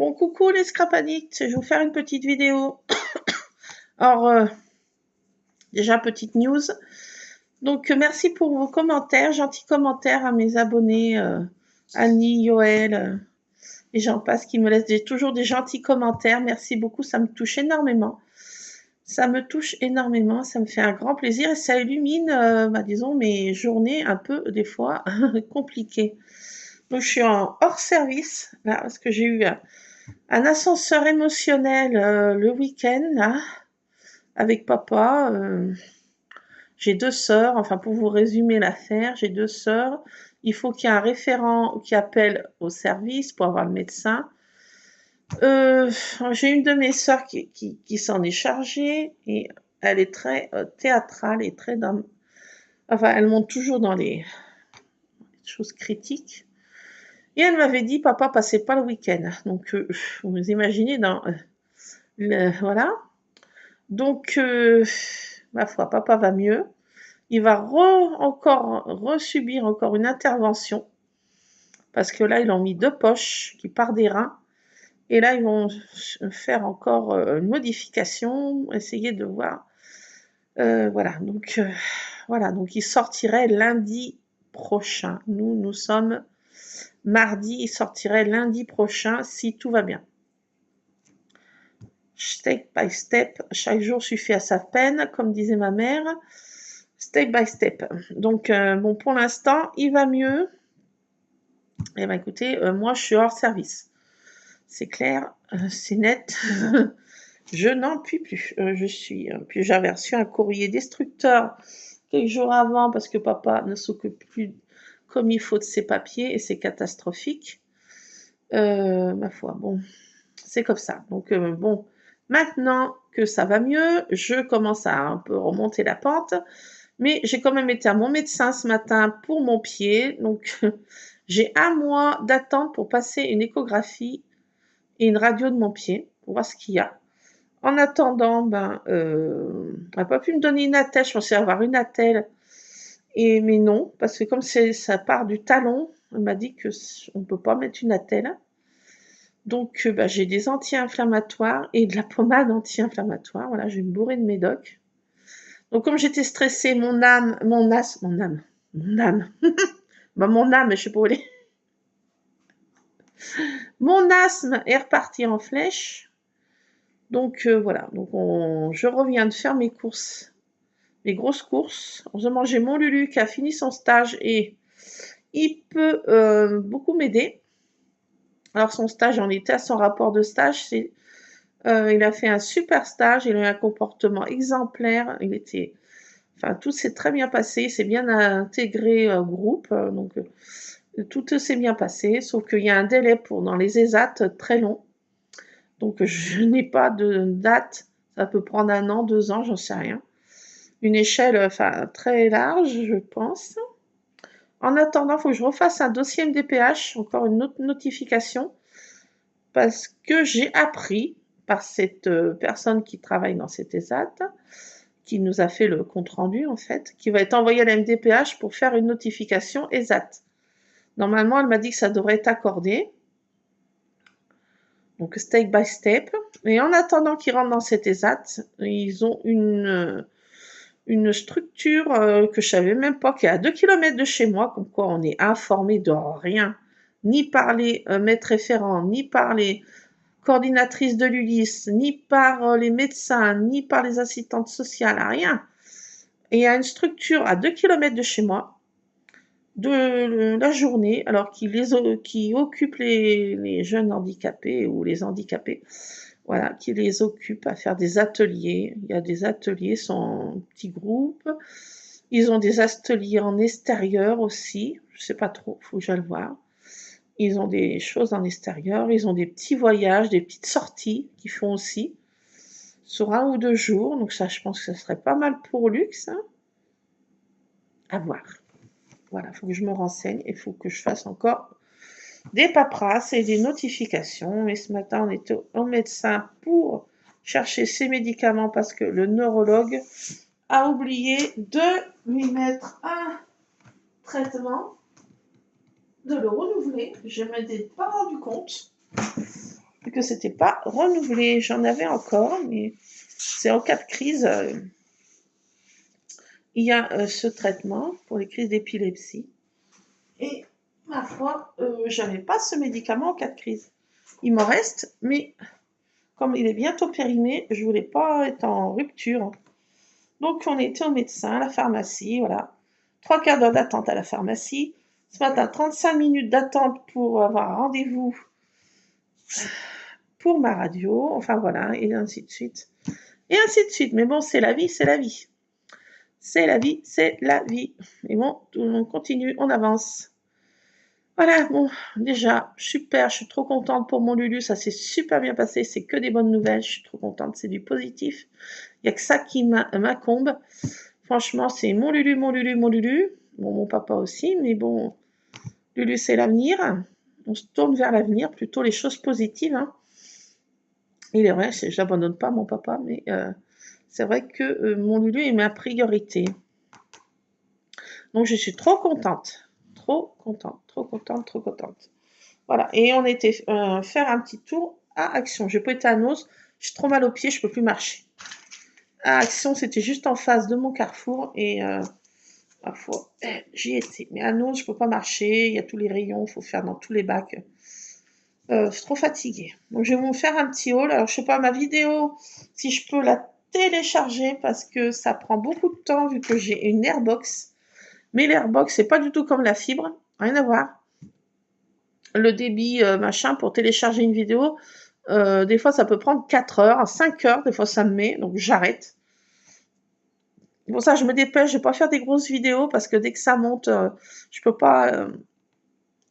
Bon, coucou les Scrapadics, je vais vous faire une petite vidéo. Alors, déjà, petite news. Donc, merci pour vos commentaires, gentils commentaires à mes abonnés, Annie, Yoël, et j'en passe, qui me laissent toujours des gentils commentaires. Merci beaucoup, ça me touche énormément. Ça me touche énormément, ça me fait un grand plaisir et ça illumine, disons, mes journées un peu, des fois, compliquées. Donc, je suis en hors service, là, parce que j'ai eu un ascenseur émotionnel le week-end, là, avec papa. J'ai 2 sœurs, enfin pour vous résumer l'affaire, j'ai 2 sœurs. Il faut qu'il y ait un référent qui appelle au service pour avoir le médecin. J'ai une de mes sœurs qui s'en est chargée et elle est très théâtrale et très dans... Enfin, elle monte toujours dans les choses critiques. Et elle m'avait dit, papa, passez pas le week-end. Donc, vous imaginez, voilà. Donc, ma foi, papa va mieux. Il va resubir encore une intervention. Parce que là, ils ont mis 2 poches qui partent des reins. Et là, ils vont faire encore une modification, essayer de voir. Voilà, donc il sortirait lundi prochain. Nous sommes mardi, il sortirait lundi prochain si tout va bien. Step by step, chaque jour suffit à sa peine, comme disait ma mère. Step by step. Donc, bon, pour l'instant, il va mieux. Eh bien, écoutez, moi, je suis hors service. C'est clair, c'est net. Je n'en puis plus. Puis j'avais reçu un courrier destructeur quelques jours avant parce que papa ne s'occupe plus comme il faut de ses papiers et c'est catastrophique. Ma foi, bon, c'est comme ça. Donc, bon, maintenant que ça va mieux, je commence à un peu remonter la pente. Mais j'ai quand même été à mon médecin ce matin pour mon pied. Donc, j'ai 1 mois d'attente pour passer une échographie et une radio de mon pied pour voir ce qu'il y a. En attendant, elle n'a pas pu me donner une attelle. Je pensais avoir une attelle. Mais non, parce que comme ça part du talon, elle m'a dit qu'on ne peut pas mettre une attelle. Donc, j'ai des anti-inflammatoires et de la pommade anti-inflammatoire. Voilà, je vais me bourrer de médoc. Donc, comme j'étais stressée, mon âme, mon âme, je sais pas où elle est. Mon asthme est reparti en flèche. Donc, voilà. Donc, je reviens de faire mes courses, mes grosses courses. Heureusement, j'ai mon Lulu qui a fini son stage et il peut beaucoup m'aider. Alors, son stage, j'en étais à son rapport de stage. Il a fait un super stage. Il a eu un comportement exemplaire. Tout s'est très bien passé. Il s'est bien intégré au groupe. Donc, tout s'est bien passé. Sauf qu'il y a un délai dans les ESAT très long. Donc, je n'ai pas de date. Ça peut prendre 1 an, 2 ans, j'en sais rien. Une échelle très large, je pense. En attendant, il faut que je refasse un dossier MDPH, encore une autre notification, parce que j'ai appris par cette personne qui travaille dans cet ESAT, qui nous a fait le compte-rendu en fait, qui va être envoyé à la MDPH pour faire une notification ESAT. Normalement, elle m'a dit que ça devrait être accordé. Donc, step by step. Et en attendant qu'ils rentrent dans cet ESAT, ils ont une structure que je savais même pas, qui est à 2 km de chez moi, comme quoi on est informé de rien, ni par les maîtres référents, ni par les coordinatrices de l'ULIS, ni par les médecins, ni par les assistantes sociales, rien. Et il y a une structure à 2 km de chez moi, de la journée, alors qui occupe les jeunes handicapés ou les handicapés, voilà, qui les occupe à faire des ateliers. Il y a des ateliers, sont en petits groupes. Ils ont des ateliers en extérieur aussi. Je sais pas trop, faut que j'aille voir. Ils ont des choses en extérieur. Ils ont des petits voyages, des petites sorties qu'ils font aussi sur 1 ou 2 jours. Donc ça, je pense que ça serait pas mal pour Luxe. Hein. À voir. Voilà, il faut que je me renseigne. Il faut que je fasse encore des paperasses et des notifications. Mais ce matin, on était au médecin pour chercher ses médicaments parce que le neurologue a oublié de lui mettre un traitement, de le renouveler. Je ne m'étais pas rendu compte que que c'était pas renouvelé. J'en avais encore, mais c'est en cas de crise. Il y a ce traitement pour les crises d'épilepsie. Et ma foi, j'avais pas ce médicament en cas de crise. Il m'en reste, mais comme il est bientôt périmé, je voulais pas être en rupture. Donc on était au médecin, à la pharmacie, voilà. 3/4 d'heure d'attente à la pharmacie. Ce matin, 35 minutes d'attente pour avoir un rendez-vous pour ma radio. Enfin voilà, et ainsi de suite. Et ainsi de suite. Mais bon, c'est la vie, c'est la vie. C'est la vie, c'est la vie. Et bon, on continue, on avance. Voilà, bon, déjà, super, je suis trop contente pour mon Lulu, ça s'est super bien passé, c'est que des bonnes nouvelles, je suis trop contente, c'est du positif. Il n'y a que ça qui m'incombe. Franchement, c'est mon Lulu, mon Lulu, mon Lulu. Bon, mon papa aussi, mais bon, Lulu, c'est l'avenir. On se tourne vers l'avenir, plutôt les choses positives. Hein. Il est vrai, je n'abandonne pas mon papa, mais c'est vrai que mon Lulu est ma priorité. Donc, je suis trop contente. Trop contente, trop contente, trop contente. Voilà, et on était faire un petit tour à Action. J'ai pas été à Noz, j'ai trop mal aux pieds, je peux plus marcher. À Action, c'était juste en face de mon carrefour et ma foi, j'y étais. Mais à Noz, je peux pas marcher, il y a tous les rayons, il faut faire dans tous les bacs. Je suis trop fatiguée. Donc je vais vous faire un petit haul. Alors je sais pas, ma vidéo, si je peux la télécharger parce que ça prend beaucoup de temps vu que j'ai une Airbox. Mais l'Airbox, c'est pas du tout comme la fibre, rien à voir. Le débit machin pour télécharger une vidéo, des fois ça peut prendre 4 heures, 5 heures, des fois ça me met, donc j'arrête. Pour ça je me dépêche, je vais pas faire des grosses vidéos parce que dès que ça monte, je peux pas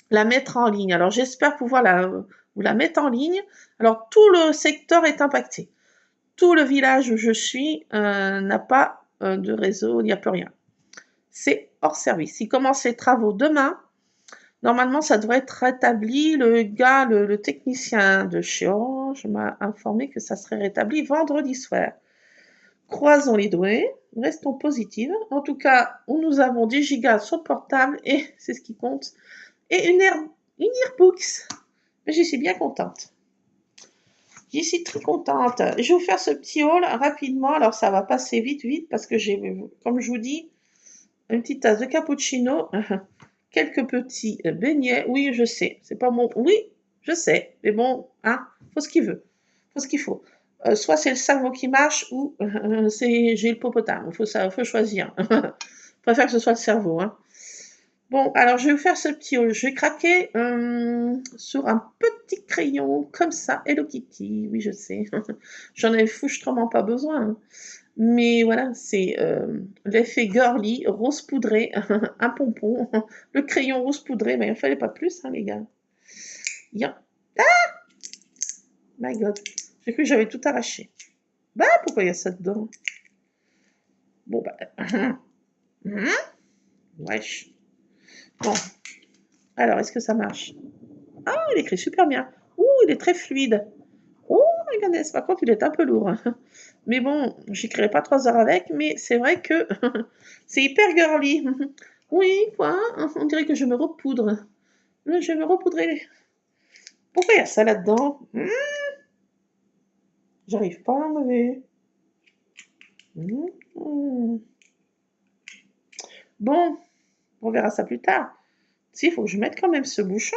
la mettre en ligne. Alors j'espère pouvoir vous la mettre en ligne. Alors tout le secteur est impacté. Tout le village où je suis n'a pas de réseau, il n'y a plus rien. C'est hors service. Ils commencent les travaux demain. Normalement, ça devrait être rétabli. Le gars, le technicien de chez Orange m'a informé que ça serait rétabli vendredi soir. Croisons les doigts, restons positives. En tout cas, nous avons 10 gigas sur le portable et c'est ce qui compte. Et une Airbooks. Mais j'y suis bien contente. J'y suis très contente. Je vais vous faire ce petit haul rapidement. Alors, ça va passer vite, vite, parce que j'ai, comme je vous dis, une petite tasse de cappuccino. Quelques petits beignets, oui, je sais, c'est pas mon... Oui, je sais, mais bon, hein, faut ce qu'il veut, faut ce qu'il faut. Soit c'est le cerveau qui marche, ou j'ai le popotin, faut choisir. Je préfère que ce soit le cerveau, hein. Bon, alors je vais vous faire ce petit haul. Je vais craquer sur un petit crayon, comme ça, Hello Kitty, oui, je sais. J'en ai foutrement pas besoin, hein. Mais voilà, c'est l'effet girly, rose poudré, un pompon, le crayon rose poudré, mais il ne fallait pas plus, hein, les gars. Yeah. Ah My God, j'ai cru que j'avais tout arraché. Bah, pourquoi il y a ça dedans? Bon, bah... Wesh. Bon, alors, est-ce que ça marche? Ah, il écrit super bien. Ouh, il est très fluide. Oh, regardez, par contre, il est un peu lourd. Mais bon, j'écrirai pas 3 heures avec, mais c'est vrai que c'est hyper girly. Oui, quoi? On dirait que je me repoudre. Je vais me repoudrer. Pourquoi il y a ça là-dedans? J'arrive pas à l'enlever. Bon, on verra ça plus tard. Si, il faut que je mette quand même ce bouchon.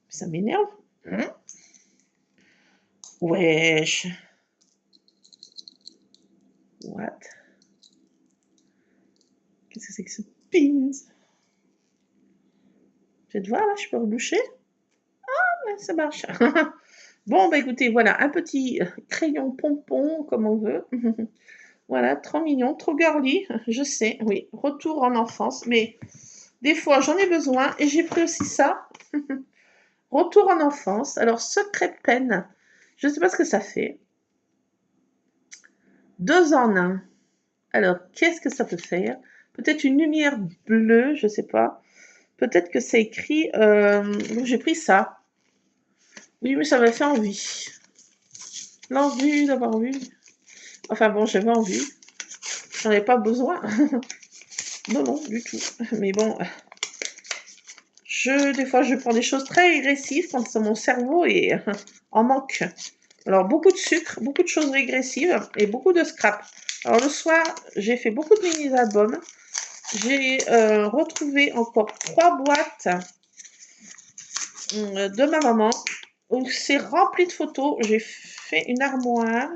Ça m'énerve. Wesh. What? Qu'est-ce que c'est que ce pins? Je vais te voir là, je peux reboucher? Ah, ouais, ça marche. Bon, bah écoutez, voilà, un petit crayon pompon, comme on veut. Voilà, trop mignon, trop girly, je sais, oui, retour en enfance, mais des fois j'en ai besoin et j'ai pris aussi ça. Retour en enfance, alors secret pen, je ne sais pas ce que ça fait. 2 en 1. Alors, qu'est-ce que ça peut faire? Peut-être une lumière bleue, je ne sais pas. Peut-être que c'est écrit... donc j'ai pris ça. Oui, mais ça m'a fait envie. L'envie d'avoir envie. Enfin bon, j'avais envie. J'en ai pas besoin. Non, non, du tout. Mais bon, des fois, je prends des choses très agressives quand mon cerveau est en manque. Alors, beaucoup de sucre, beaucoup de choses régressives et beaucoup de scrap. Alors, le soir, j'ai fait beaucoup de mini-albums. J'ai retrouvé encore 3 boîtes de ma maman où c'est rempli de photos. J'ai fait une armoire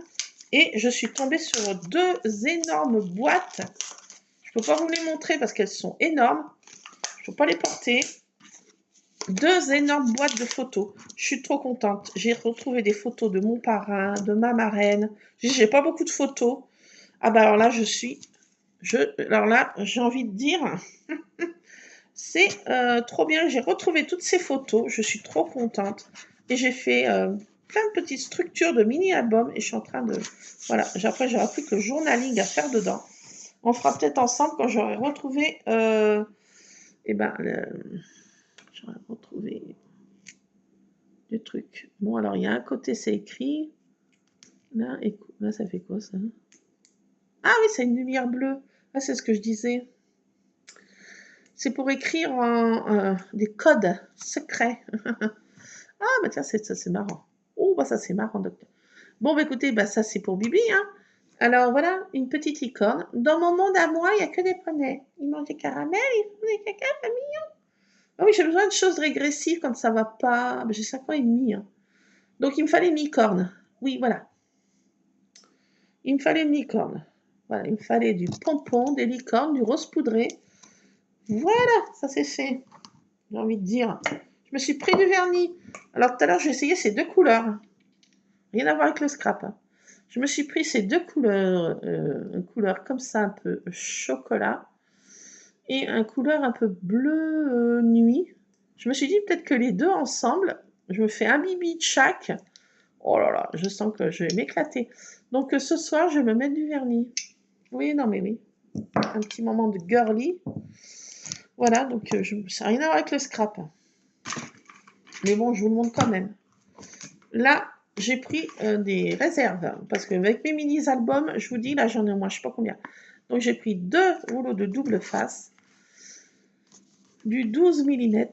et je suis tombée sur 2 énormes boîtes. Je ne peux pas vous les montrer parce qu'elles sont énormes. Je ne peux pas les porter. 2 énormes boîtes de photos. Je suis trop contente. J'ai retrouvé des photos de mon parrain, de ma marraine. J'ai pas beaucoup de photos. Ah bah alors là, alors là, j'ai envie de dire, c'est trop bien. J'ai retrouvé toutes ces photos. Je suis trop contente. Et j'ai fait plein de petites structures de mini-albums. Et je suis en train de... Voilà. Après, j'aurai plus que le journaling à faire dedans. On fera peut-être ensemble quand j'aurai retrouvé... j'aurais retrouvé des trucs. Bon, alors, il y a un côté, c'est écrit. Là, là, ça fait quoi, ça? Ah oui, c'est une lumière bleue. Ah, c'est ce que je disais. C'est pour écrire des codes secrets. Ah, bah tiens, ça, c'est marrant. Oh, bah ça, c'est marrant, docteur. Bon, bah écoutez, bah ça, c'est pour Bibi, hein. Alors, voilà, une petite licorne. Dans mon monde à moi, il n'y a que des poneys. Ils mangent des caramels, ils font des caca, c'est mignon. Ah oui, j'ai besoin de choses régressives quand ça va pas. J'ai 5 ans et demi, hein. Donc, il me fallait une licorne. Oui, voilà. Il me fallait une licorne. Voilà, il me fallait du pompon, des licornes, du rose poudré. Voilà, ça c'est fait. J'ai envie de dire. Je me suis pris du vernis. Alors tout à l'heure, j'ai essayé ces 2 couleurs. Rien à voir avec le scrap, hein. Je me suis pris ces 2 couleurs. Une couleur comme ça, un peu chocolat. Et une couleur un peu bleu nuit. Je me suis dit peut-être que les 2 ensemble, je me fais un bibi de chaque. Oh là là, je sens que je vais m'éclater. Donc ce soir, je vais me mettre du vernis. Oui, non mais oui. Un petit moment de girly. Voilà, donc ça n'a rien à voir avec le scrap. Mais bon, je vous le montre quand même. Là, j'ai pris des réserves. Parce qu'avec mes mini-albums, je vous dis, là j'en ai au moins je ne sais pas combien. Donc j'ai pris 2 rouleaux de double face. Du 12 mm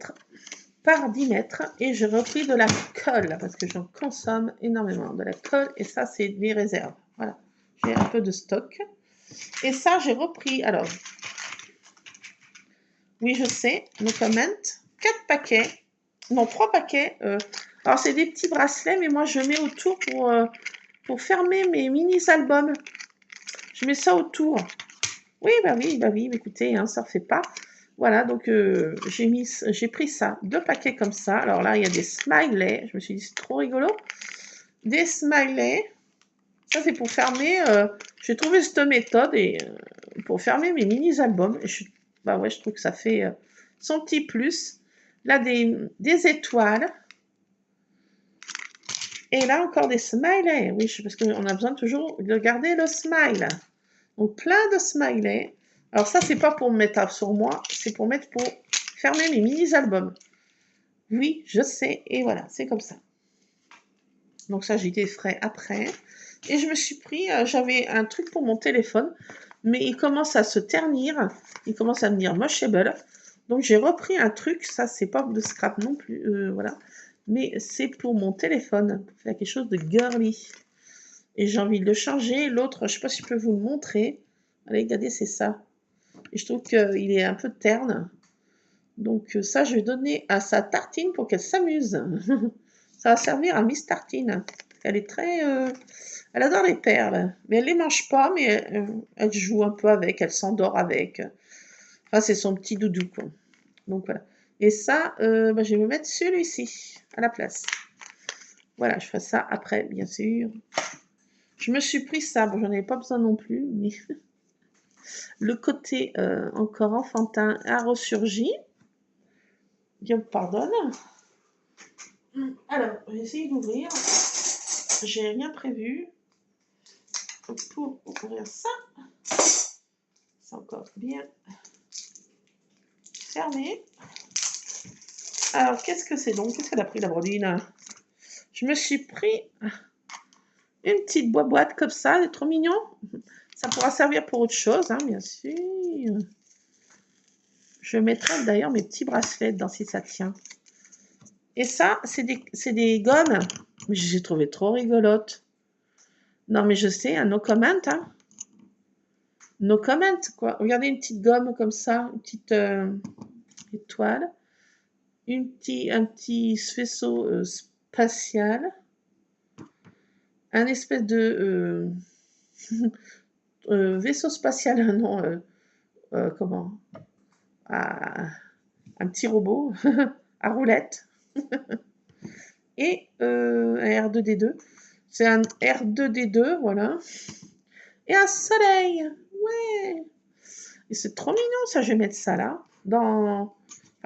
par 10 mètres. Et j'ai repris de la colle. Parce que j'en consomme énormément. De la colle. Et ça, c'est mes réserves. Voilà. J'ai un peu de stock. Et ça, j'ai repris. Alors, oui, je sais. No comment. 4 paquets. Non, 3 paquets. Alors, c'est des petits bracelets, mais moi, je mets autour pour fermer mes mini-albums. Je mets ça autour. Oui, bah oui, écoutez, hein, ça ne refait pas. Voilà, donc j'ai pris ça. 2 paquets comme ça. Alors là, il y a des smileys. Je me suis dit, c'est trop rigolo. Des smileys. Ça, c'est pour fermer... j'ai trouvé cette méthode pour fermer mes mini-albums. Bah ouais, je trouve que ça fait son petit plus. Là, des étoiles. Et là, encore des smileys. Oui, parce qu'on a besoin toujours de garder le smile. Donc, plein de smileys. Alors ça, c'est pas pour mettre sur moi. C'est pour fermer mes mini-albums. Oui, je sais. Et voilà, c'est comme ça. Donc ça, j'ai été frais après. Et je me suis pris... j'avais un truc pour mon téléphone. Mais il commence à se ternir. Il commence à devenir mochable. Donc, j'ai repris un truc. Ça, c'est pas de scrap non plus. Voilà. Mais c'est pour mon téléphone, pour faire quelque chose de girly. Et j'ai envie de le changer. L'autre, je ne sais pas si je peux vous le montrer. Allez, regardez, c'est ça. Et je trouve qu'il est un peu terne. Donc ça, je vais donner à sa tartine pour qu'elle s'amuse. Ça va servir à Miss Tartine. Elle est très... elle adore les perles. Mais elle ne les mange pas, mais elle joue un peu avec. Elle s'endort avec. Enfin, c'est son petit doudou, quoi. Donc voilà. Et ça, je vais me mettre celui-ci à la place. Voilà, je ferai ça après, bien sûr. Je me suis pris ça. Bon, j'en avais pas besoin non plus, mais le côté encore enfantin a ressurgi. Dieu me pardonne. Alors, j'ai essayé d'ouvrir. J'ai rien prévu pour ouvrir ça. C'est encore bien fermé. Alors, qu'est-ce que c'est donc? Qu'est-ce qu'elle a pris, la brodine? Je me suis pris une petite boîte comme ça. C'est trop mignon. Ça pourra servir pour autre chose, hein, bien sûr. Je mettrai d'ailleurs mes petits bracelets dedans si ça tient. Et ça, c'est des gommes. Mais je les ai trouvées trop rigolotes. Non, mais je sais, un no comment, hein. No comment, quoi. Regardez une petite gomme comme ça, une petite étoile. Un petit faisceau spatial. Un espèce de vaisseau spatial, non, comment? Ah, un petit robot à roulette. Et un R2D2. C'est un R2D2, voilà. Et un soleil. Ouais. Et c'est trop mignon, ça. Je vais mettre ça là. Dans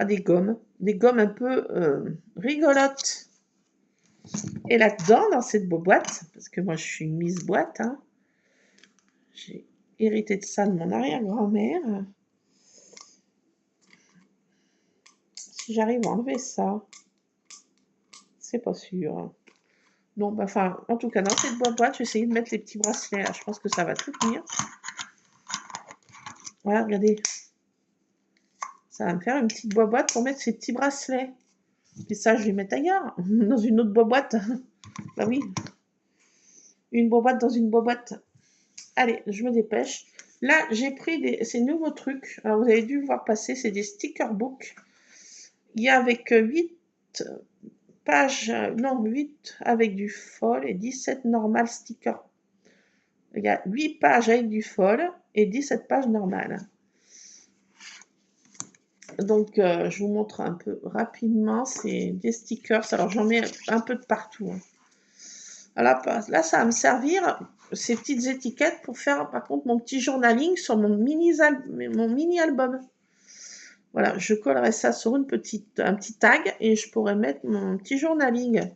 des gommes. Des gommes un peu rigolotes. Et là-dedans, dans cette boîte, parce que moi je suis une mise boîte, hein, j'ai hérité de ça de mon arrière-grand-mère. Si j'arrive à enlever ça, c'est pas sûr. Non, bah, enfin, en tout cas, dans cette boîte, je vais essayer de mettre les petits bracelets. Là. Je pense que ça va tout tenir. Voilà, regardez. Ça va me faire une petite boîte pour mettre ces petits bracelets. Et ça, je vais mettre ailleurs, dans une autre boîte. Bah oui. Une boîte dans une boîte. Allez, je me dépêche. Là, j'ai pris ces nouveaux trucs. Alors, vous avez dû voir passer, c'est des sticker books. Il y a avec 8 pages, non, 8 avec du fol et 17 normal stickers. Il y a 8 pages avec du fol et 17 pages normales. Donc, je vous montre un peu rapidement. C'est des stickers. Alors, j'en mets un peu de partout. Alors, là, ça va me servir, ces petites étiquettes, pour faire, par contre, mon petit journaling sur mon mini-album. Voilà, je collerai ça sur un petit tag et je pourrais mettre mon petit journaling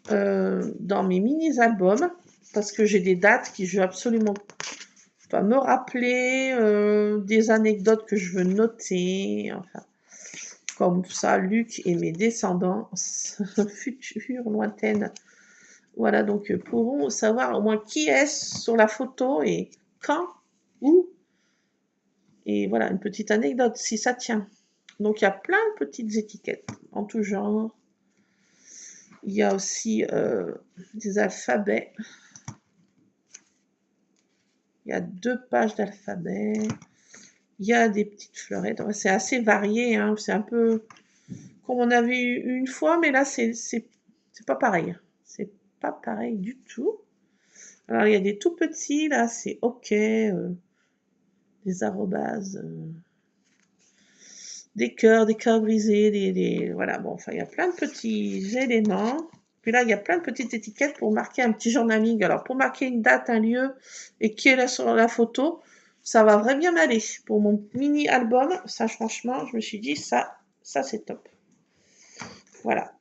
dans mes mini-albums parce que j'ai des dates qui je veux absolument pas me rappeler, des anecdotes que je veux noter, enfin, comme ça, Luc et mes descendants futures lointaines, voilà, donc pourront savoir au moins qui est sur la photo et quand, où, et voilà, une petite anecdote si ça tient. Donc il y a plein de petites étiquettes en tout genre. Il y a aussi des alphabets. Il y a 2 pages d'alphabet. Il y a des petites fleurettes. C'est assez varié. Hein. C'est un peu comme on a vu une fois, mais là, c'est pas pareil. C'est pas pareil du tout. Alors, il y a des tout petits. Là, c'est OK. Des arrobases. Des cœurs brisés. Voilà, bon, enfin, il y a plein de petits éléments. Puis là, il y a plein de petites étiquettes pour marquer un petit journaling. Alors, pour marquer une date, un lieu, et qui est là sur la photo, ça va vraiment bien m'aller. Pour mon mini-album, ça, franchement, je me suis dit, ça c'est top. Voilà.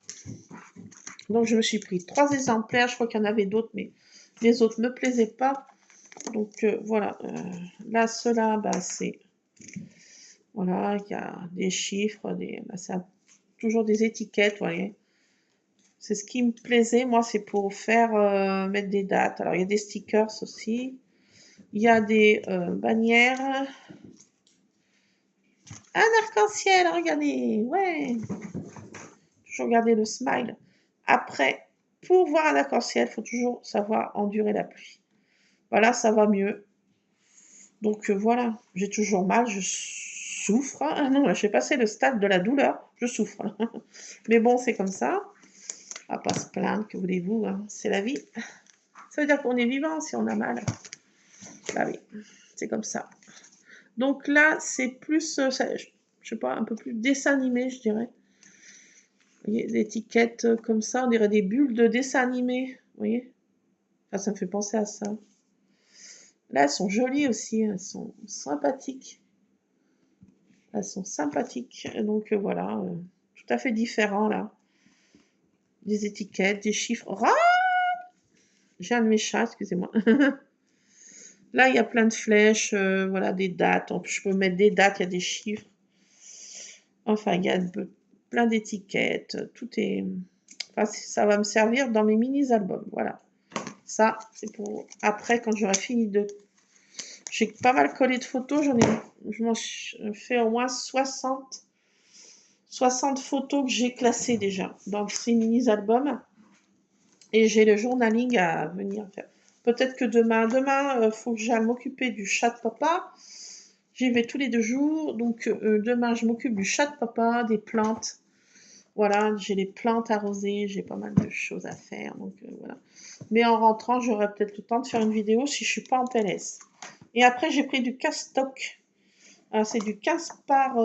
Donc, je me suis pris 3 exemplaires. Je crois qu'il y en avait d'autres, mais les autres ne me plaisaient pas. Donc, voilà. Là, ceux-là, bah, c'est... Voilà, il y a des chiffres, bah, c'est toujours des étiquettes, vous voyez. C'est ce qui me plaisait, moi, c'est pour faire mettre des dates. Alors, il y a des stickers aussi. Il y a des bannières. Un arc-en-ciel, regardez. Ouais. Toujours garder le smile. Après, pour voir un arc-en-ciel, il faut toujours savoir endurer la pluie. Voilà, ça va mieux. Donc, voilà. J'ai toujours mal, je souffre. Ah non, j'ai passé le stade de la douleur. Je souffre. Mais bon, c'est comme ça. On va pas se plaindre, que voulez-vous, hein, c'est la vie. Ça veut dire qu'on est vivant si on a mal. Bah oui, c'est comme ça. Donc là, c'est plus, je sais pas, un peu plus dessin animé, je dirais. Vous voyez, l'étiquette comme ça, on dirait des bulles de dessin animé. Vous voyez? Enfin, ça me fait penser à ça. Là, elles sont jolies aussi, elles sont sympathiques. Elles sont sympathiques. Donc voilà, tout à fait différent là. Des étiquettes, des chiffres. J'ai un de mes chats, excusez-moi. Là, il y a plein de flèches, voilà, des dates. Je peux mettre des dates, il y a des chiffres. Enfin, il y a plein d'étiquettes. Tout est... Enfin, ça va me servir dans mes mini-albums. Voilà. Ça, c'est pour après, quand j'aurai fini de... J'ai pas mal collé de photos. Je m'en fais au moins 60 photos que j'ai classées déjà dans ces mini-albums. Et j'ai le journaling à venir faire. Peut-être que demain, faut que j'aille m'occuper du chat de papa. J'y vais tous les 2 jours, donc demain je m'occupe du chat de papa, des plantes. Voilà, j'ai les plantes arrosées, j'ai pas mal de choses à faire, donc voilà. Mais en rentrant, j'aurai peut-être le temps de faire une vidéo si je suis pas en PLS. Et après, j'ai pris du castock. Alors, c'est du 15 par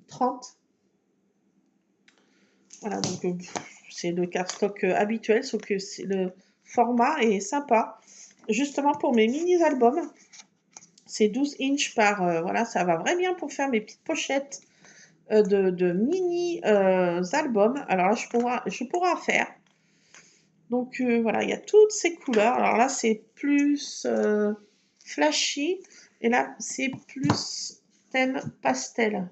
30. Voilà, donc c'est le cardstock habituel, sauf que le format est sympa. Justement pour mes mini-albums, c'est 12 inches par... voilà, ça va vraiment bien pour faire mes petites pochettes de mini-albums. Alors là, je pourrais en faire. Donc voilà, il y a toutes ces couleurs. Alors là, c'est plus flashy. Et là, c'est plus thème pastel.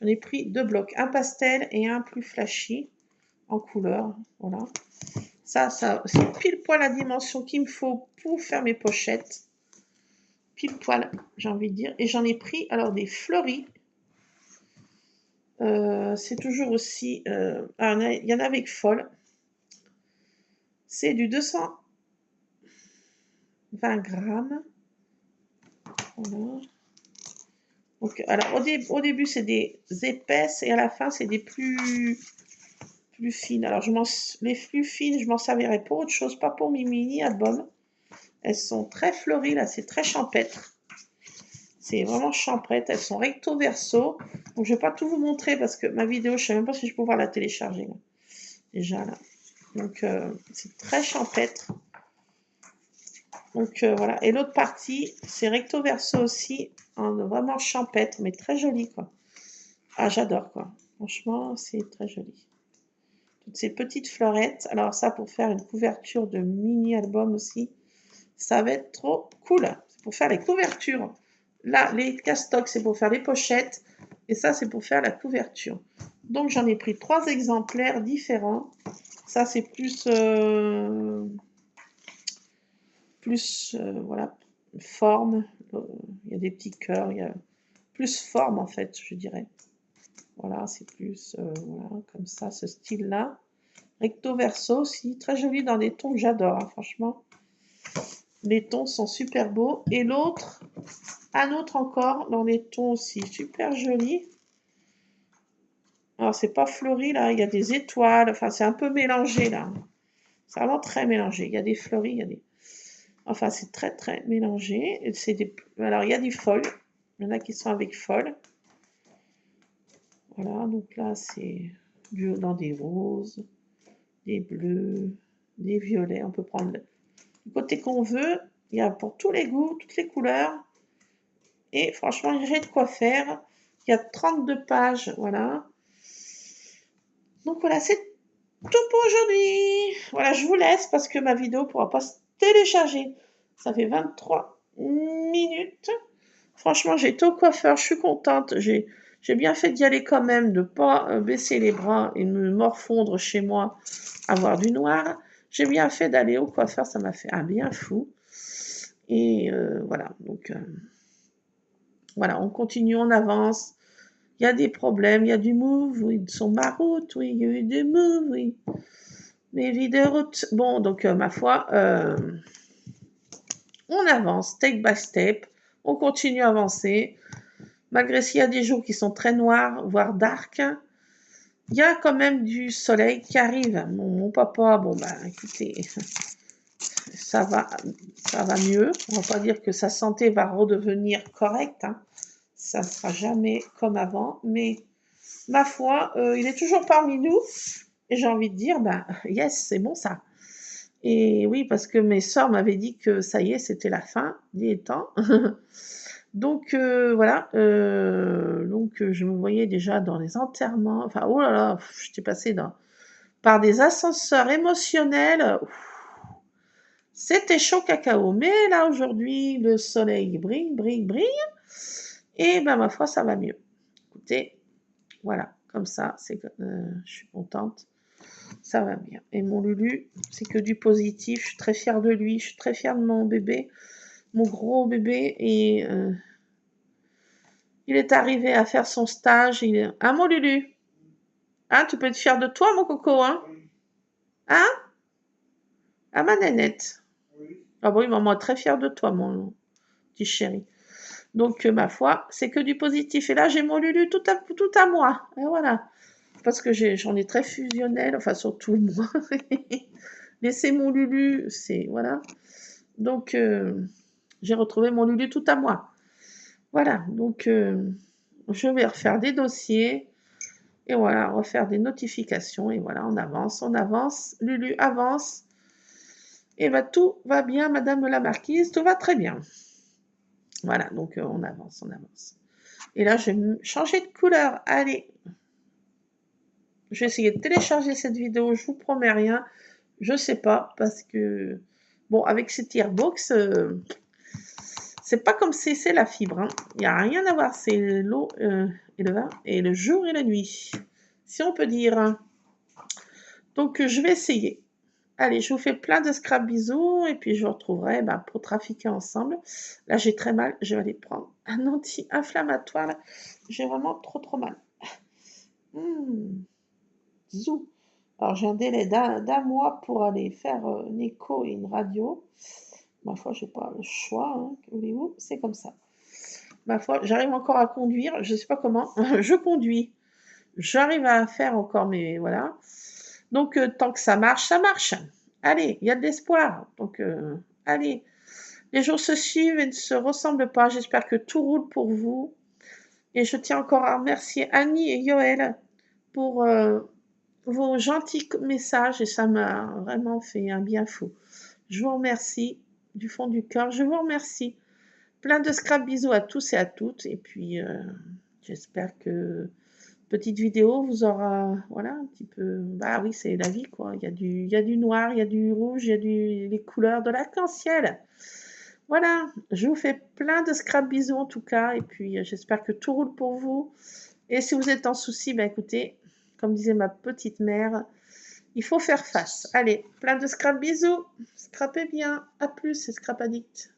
J'en ai pris 2 blocs, un pastel et un plus flashy en couleur. Voilà. Ça c'est pile poil la dimension qu'il me faut pour faire mes pochettes. Pile poil, j'ai envie de dire. Et j'en ai pris alors des fleuris. C'est toujours aussi... il y en a avec folle. C'est du 220 grammes. Voilà. Donc, alors, au début, c'est des épaisses et à la fin, c'est des plus fines. Alors, les plus fines, je m'en servirai pour autre chose, pas pour mes mini-albums. Elles sont très fleuries, là, c'est très champêtre. C'est vraiment champêtre. Elles sont recto verso. Donc, je ne vais pas tout vous montrer parce que ma vidéo, je ne sais même pas si je peux pouvoir la télécharger. Là. Déjà, là. Donc, c'est très champêtre. Donc, voilà. Et l'autre partie, c'est recto verso aussi. Vraiment champêtre, mais très joli, quoi. Ah, j'adore, quoi. Franchement, c'est très joli. Toutes ces petites fleurettes. Alors, ça, pour faire une couverture de mini-album aussi, ça va être trop cool. C'est pour faire les couvertures. Là, les castocks, c'est pour faire les pochettes. Et ça, c'est pour faire la couverture. Donc, j'en ai pris 3 exemplaires différents. Ça, c'est plus... voilà, forme. Il y a des petits cœurs. Il y a plus forme, en fait, je dirais. Voilà, c'est plus... voilà, comme ça, ce style-là. Recto verso aussi. Très joli dans des tons que j'adore, hein, franchement. Les tons sont super beaux. Et l'autre, un autre encore dans les tons aussi super jolis. Alors, c'est pas fleuri, là. Il y a des étoiles. Enfin, c'est un peu mélangé, là. C'est vraiment très mélangé. Il y a des fleuris, il y a des... Enfin, c'est très, très mélangé. Alors, il y a des folles. Il y en a qui sont avec folles. Voilà, donc là, c'est dans des roses, des bleus, des violets. On peut prendre le côté qu'on veut. Il y a pour tous les goûts, toutes les couleurs. Et franchement, j'ai de quoi faire. Il y a 32 pages, voilà. Donc voilà, c'est tout pour aujourd'hui. Voilà, je vous laisse parce que ma vidéo ne pourra pas se télécharger. Ça fait 23 minutes. Franchement, j'ai été au coiffeur, je suis contente. J'ai bien fait d'y aller quand même, de ne pas baisser les bras et me morfondre chez moi, avoir du noir. J'ai bien fait d'aller au coiffeur, ça m'a fait un bien fou. Et voilà, donc voilà, on continue, on avance. Il y a des problèmes, il y a du move, oui, sur ma route, oui, il y a eu du move, oui. Mes vies de route. Bon, donc, ma foi, on avance, step by step. On continue à avancer. Malgré s'il y a des jours qui sont très noirs, voire dark, il y a quand même du soleil qui arrive. Mon papa, bon, bah, écoutez, ça va mieux. On va pas dire que sa santé va redevenir correcte, hein. Ça ne sera jamais comme avant, mais ma foi, il est toujours parmi nous. Et j'ai envie de dire, ben, yes, c'est bon ça. Et oui, parce que mes sœurs m'avaient dit que ça y est, c'était la fin des temps. Donc voilà, donc je me voyais déjà dans les enterrements. Enfin, oh là là, j'étais passée par des ascenseurs émotionnels. C'était chaud cacao. Mais là, aujourd'hui, le soleil brille, brille, brille. Et ben, ma foi, ça va mieux. Écoutez, voilà, comme ça, je suis contente. Ça va bien. Et mon Lulu, c'est que du positif. Je suis très fière de lui. Je suis très fière de mon bébé, mon gros bébé. Et il est arrivé à faire son stage. Hein, mon Lulu? Hein, tu peux être fier de toi, mon coco, hein? Hein? Ah, ma nénette. Ah bon, maman est très fière de toi, mon petit chéri. Donc, ma foi, c'est que du positif. Et là, j'ai mon Lulu tout à moi. Et voilà. Parce que j'en ai très fusionnel, enfin, surtout moi. Laisser mon Lulu, c'est. Voilà. Donc, j'ai retrouvé mon Lulu tout à moi. Voilà. Donc, je vais refaire des dossiers. Et voilà, refaire des notifications. Et voilà, on avance, on avance. Lulu avance. Et bah, tout va bien, Madame la Marquise. Tout va très bien. Voilà, donc on avance, on avance. Et là, je vais changer de couleur. Allez, je vais essayer de télécharger cette vidéo. Je vous promets rien. Je sais pas parce que bon, avec ces Tearbox, c'est pas comme c'est la fibre. Hein. Il n'y a rien à voir. C'est l'eau et le vin et le jour et la nuit, si on peut dire. Donc je vais essayer. Allez, je vous fais plein de scrap bisous et puis je vous retrouverai pour trafiquer ensemble. Là, j'ai très mal. Je vais aller prendre un anti-inflammatoire. Là. J'ai vraiment trop mal. Zou. Alors, j'ai un délai d'un mois pour aller faire une écho et une radio. Ma foi, je n'ai pas le choix. Hein, que voulez-vous? C'est comme ça. Ma foi, j'arrive encore à conduire. Je ne sais pas comment. Je conduis. J'arrive à faire encore mes... Voilà. Donc, tant que ça marche, ça marche. Allez, il y a de l'espoir. Donc, allez. Les jours se suivent et ne se ressemblent pas. J'espère que tout roule pour vous. Et je tiens encore à remercier Annie et Yoël pour vos gentils messages et ça m'a vraiment fait un bien fou. Je vous remercie du fond du cœur. Je vous remercie. Plein de scrap bisous à tous et à toutes. Et puis, j'espère que petite vidéo vous aura, voilà, un petit peu. Bah oui, c'est la vie, quoi. Il y a du noir, il y a du rouge, il y a les couleurs de l'arc-en-ciel. Voilà, je vous fais plein de scrap bisous en tout cas. Et puis, j'espère que tout roule pour vous. Et si vous êtes en souci, écoutez, comme disait ma petite mère, il faut faire face. Allez, plein de scrap bisous. Scrapez bien. À plus, c'est Scrap Addict.